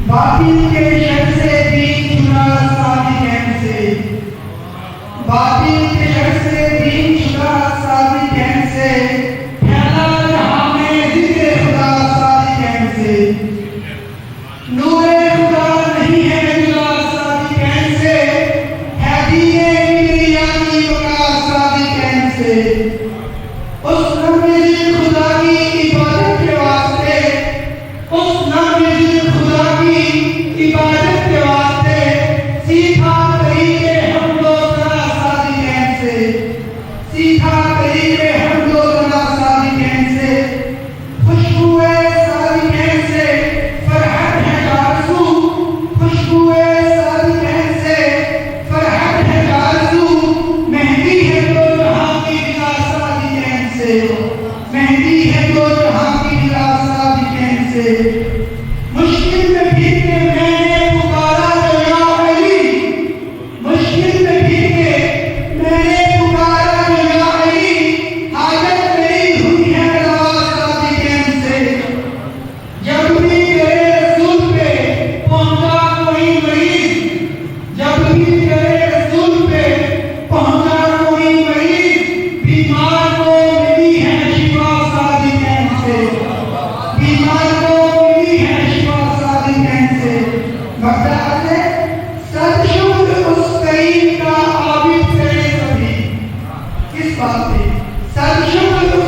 باطل کے شر سے دین چھڑا صادق سے، باطل کے شر سے دین چھڑا صادق سے، پھیلا جہاں میں ذکر خدا صادق سے، نور خدا نہیں ہے جلا صادق سے، ہے دین کبریائی بقا صادق سے، اس نام خدا کی عبادت کے واسطے، اس نام خدا کی عبادت کے واسطے سیکھا طریقے حمد و ثنا صادق سے، سیکھا طریقے حمد و ثنا صادق سے، خوشبوئے صادق سے فرحت ہے آرزو، خوشبوئے صادق سے فرحت ہے آرزو، مہندی ہے دو جہاں کی بلا صادق سے، مہندی ہے دو جہاں کی بلا صادق سے، مشکل میں بھی کہ میں نے پکارا جو یا علی، مشکل میں بھی کہ میں نے پکارا جو یا علی، حاجت میری ہوئی ہے روا صادق سے، جب بھی تیرے رسول پہ پہنچا کوئی مریض، جب بھی تیرے رسول پہ پہنچا کوئی مریض، بیمار کو ملی ہے شفا صادق سے، بیمار کو ملی ہے شفا صادق سے، مقصد ہے صد شکر اس کریم کا عابد سے سبھی، کس بات پہ؟ صد شکر